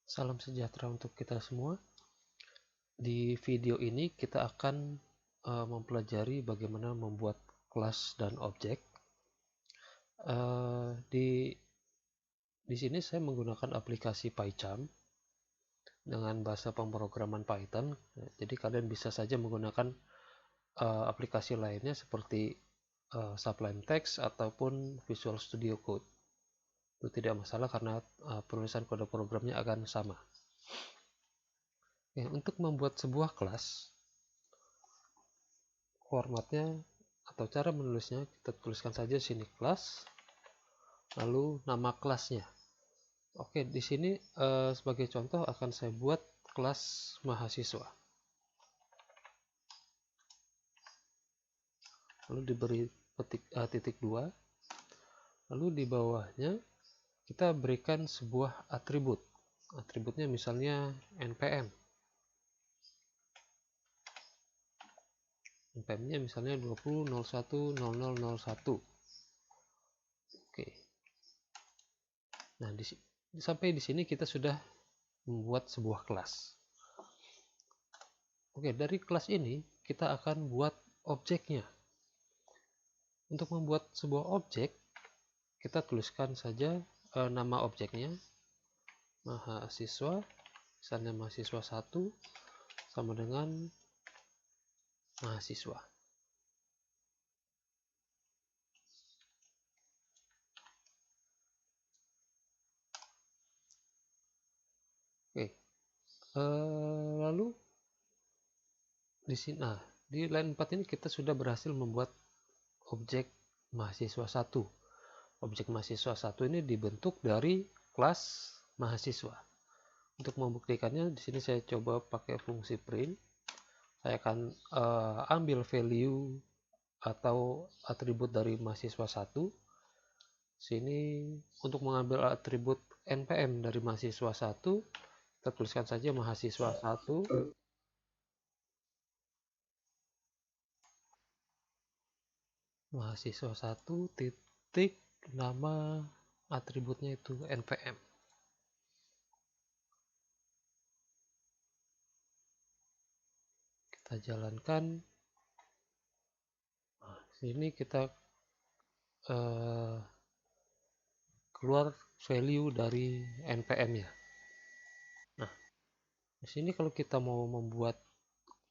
Salam sejahtera untuk kita semua. Di video ini kita akan mempelajari bagaimana membuat kelas dan objek. Di sini saya menggunakan aplikasi PyCharm dengan bahasa pemrograman Python. Jadi kalian bisa saja menggunakan aplikasi lainnya seperti Sublime Text ataupun Visual Studio Code. Itu tidak masalah karena penulisan kode programnya akan sama. Untuk membuat sebuah kelas, formatnya atau cara menulisnya kita tuliskan saja sini kelas, lalu nama kelasnya. Oke, di sini sebagai contoh akan saya buat kelas mahasiswa. Lalu diberi titik 2. Lalu di bawahnya kita berikan sebuah atribut. Atributnya misalnya npm. npm-nya misalnya 20.01.0001. Oke. Nah, sampai di sini kita sudah membuat sebuah kelas. Oke, dari kelas ini kita akan buat objeknya. Untuk membuat sebuah objek, kita tuliskan saja nama objeknya, mahasiswa, misalnya mahasiswa 1 sama dengan mahasiswa. Oke, lalu di sini, di line 4 ini kita sudah berhasil membuat objek mahasiswa 1. Objek mahasiswa 1 ini dibentuk dari kelas mahasiswa. Untuk membuktikannya, di sini saya coba pakai fungsi print. Saya akan ambil value atau atribut dari mahasiswa 1. Sini untuk mengambil atribut npm dari mahasiswa 1, kita tuliskan saja mahasiswa 1. Mahasiswa 1 titik nama atributnya itu npm. Kita jalankan. Nah, sini kita keluar value dari npm-nya. Nah, di sini kalau kita mau membuat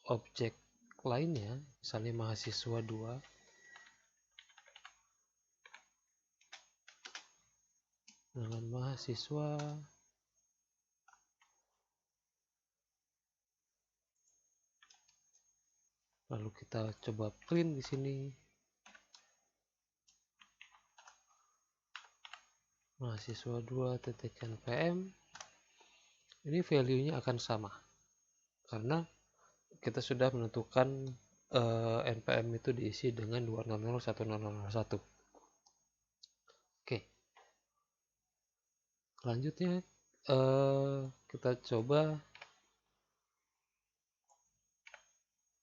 objek lainnya, misalnya mahasiswa 2, dengan mahasiswa, lalu kita coba print di sini mahasiswa 2.npm. Ini value-nya akan sama karena kita sudah menentukan npm itu diisi dengan 200.1001. Oke, selanjutnya kita coba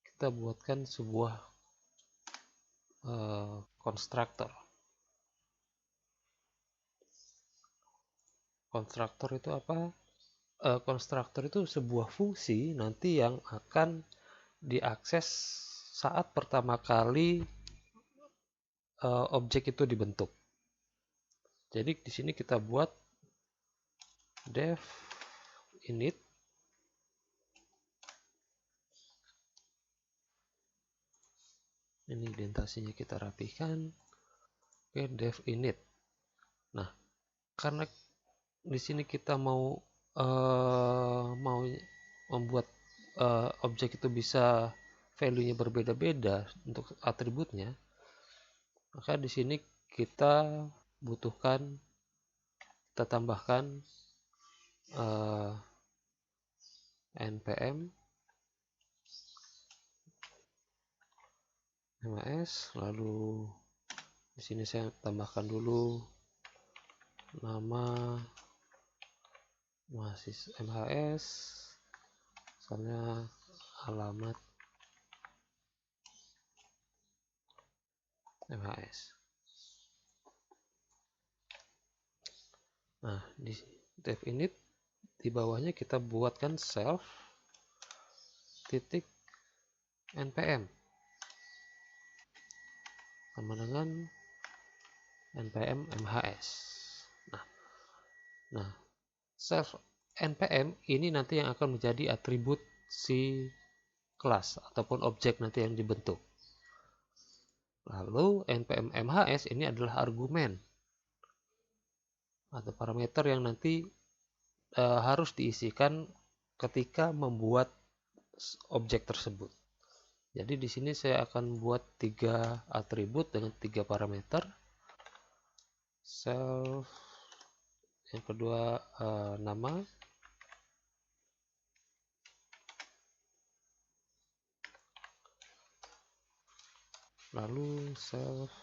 kita buatkan sebuah konstruktor. Konstruktor itu apa? Konstruktor itu sebuah fungsi nanti yang akan diakses saat pertama kali objek itu dibentuk. Jadi di sini kita buat def init. Ini indentasinya kita rapikan. Oke, def init. Nah, karena di sini kita mau membuat objek itu bisa value-nya berbeda-beda untuk atributnya, maka di sini kita tambahkan npm mas, lalu di sini saya tambahkan dulu nama mahasiswa MHS, misalnya alamat MHS. Nah, di def init di bawahnya kita buatkan self titik npm sama dengan npm mhs. Nah, self npm ini nanti yang akan menjadi atribut si kelas ataupun objek nanti yang dibentuk. Lalu npm mhs ini adalah argumen atau parameter yang nanti harus diisikan ketika membuat objek tersebut. Jadi di sini saya akan buat 3 atribut dengan 3 parameter. Self, yang kedua nama, lalu self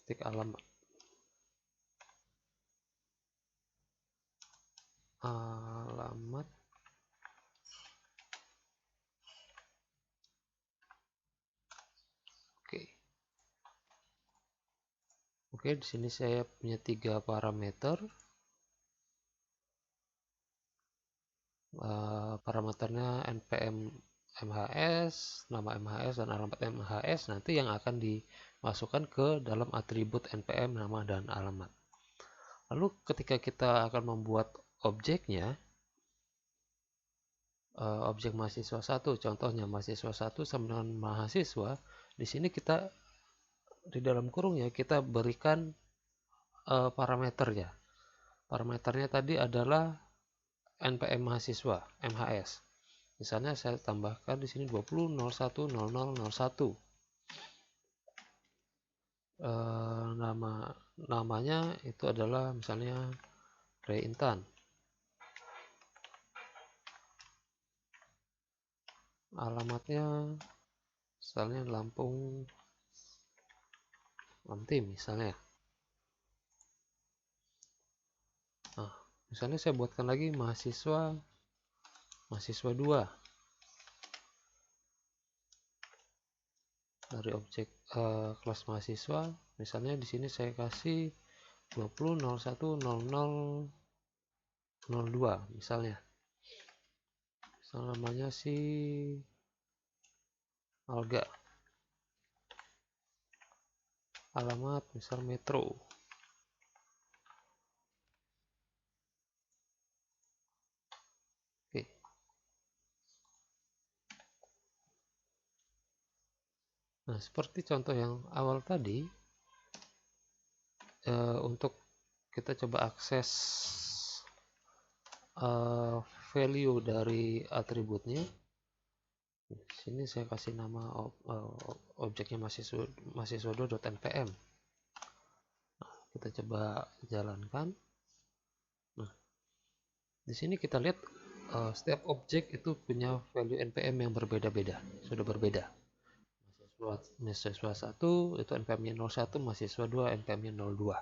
titik alamat. Alamat Oke, di sini saya punya 3 parameter. Parameternya npm mhs, nama mhs, dan alamat mhs nanti yang akan dimasukkan ke dalam atribut npm nama dan alamat. Lalu ketika kita akan membuat objeknya, objek mahasiswa 1, contohnya mahasiswa 1 sama dengan mahasiswa, di sini kita di dalam kurung ya kita berikan parameternya. Parameternya tadi adalah npm mahasiswa mhs. Misalnya saya tambahkan di sini 20 01 00 01. Namanya itu adalah misalnya Ray Intan. Alamatnya misalnya Lampung Lamtim misalnya. Nah, misalnya saya buatkan lagi mahasiswa 2 dari objek kelas mahasiswa. Misalnya di sini saya kasih 20 01 00 02 misalnya. Namanya si Alga. Alamat misal Metro. Oke. Nah, seperti contoh yang awal tadi, untuk kita coba akses value dari atributnya. Di sini saya kasih nama objeknya mahasiswa2.npm. Nah, kita coba jalankan. Nah, di sini kita lihat setiap objek itu punya value npm yang berbeda-beda, sudah berbeda. Mahasiswa 1 itu npm-nya 01, mahasiswa 2 npm-nya 02.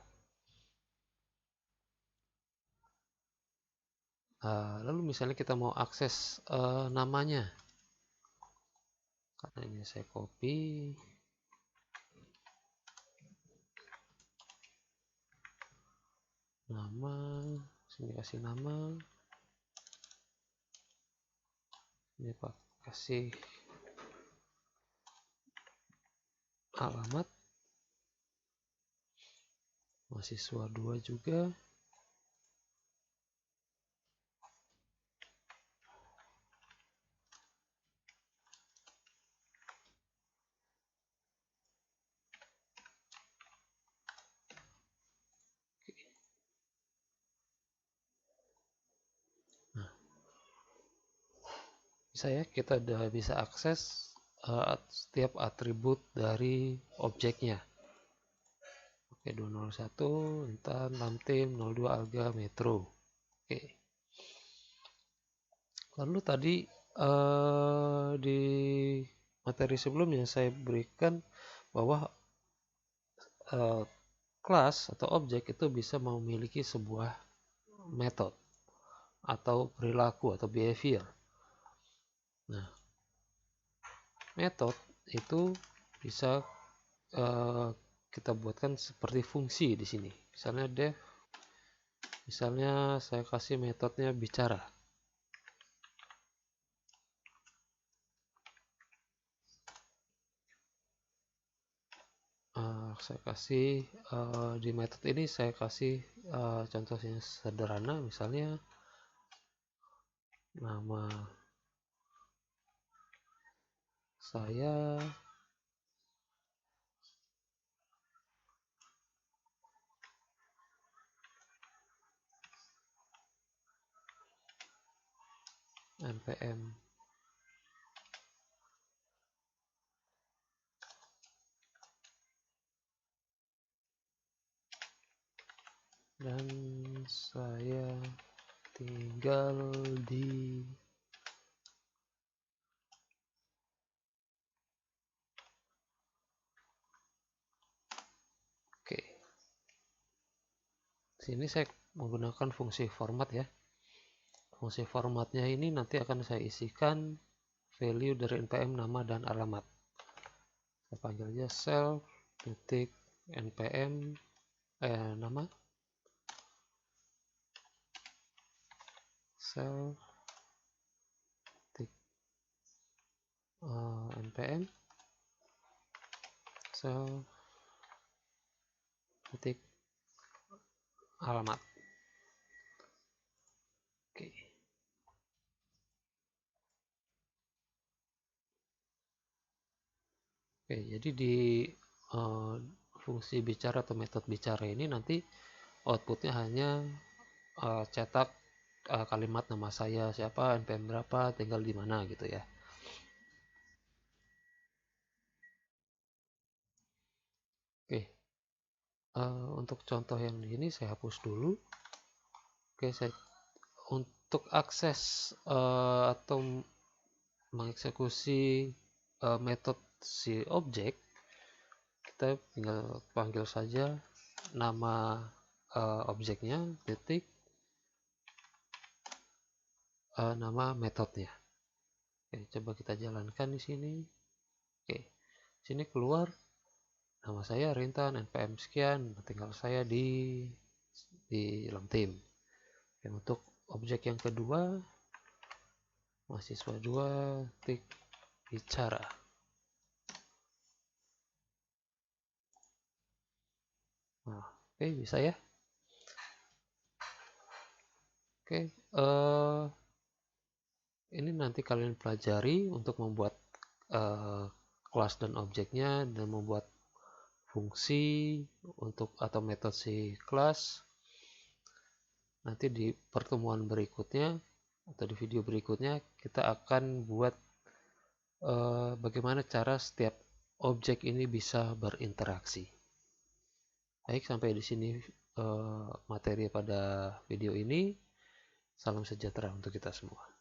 Lalu misalnya kita mau akses namanya, karena ini saya copy, nama, sini kasih nama, ini Pak kasih alamat, mahasiswa 2 juga. Kita udah bisa akses setiap atribut dari objeknya. Oke, 201 Intan, Lamtim, 02 Alga, Metro. Oke. Lalu tadi di materi sebelumnya saya berikan bahwa kelas atau objek itu bisa memiliki sebuah metode atau perilaku atau behavior. Nah, metode itu bisa kita buatkan seperti fungsi di sini. Misalnya def, misalnya saya kasih metodenya bicara. Saya kasih di metode ini saya kasih contoh yang sederhana, misalnya nama saya npm dan saya tinggal di oke. Sini saya menggunakan fungsi format ya. Fungsi formatnya ini nanti akan saya isikan value dari npm nama dan alamat. Saya panggil aja self titik npm nama self titik npm self titik alamat. Oke. Oke, jadi di fungsi bicara atau metode bicara ini nanti outputnya hanya cetak kalimat nama saya siapa, npm berapa, tinggal di mana gitu ya. Oke, untuk contoh yang ini saya hapus dulu. Oke, saya untuk akses atau mengeksekusi metode si objek, kita tinggal panggil saja nama objeknya titik nama metodenya. Oke, coba kita jalankan di sini. Oke, sini keluar nama saya Rintan npm sekian, tinggal saya di dalam tim. Dan untuk objek yang kedua mahasiswa 2 tik bicara. Nah, oke, bisa ya. Oke, ini nanti kalian pelajari untuk membuat kelas dan objeknya dan membuat fungsi untuk atau metode si kelas. Nanti di pertemuan berikutnya atau di video berikutnya kita akan buat bagaimana cara setiap objek ini bisa berinteraksi. Baik, sampai di sini materi pada video ini. Salam sejahtera untuk kita semua.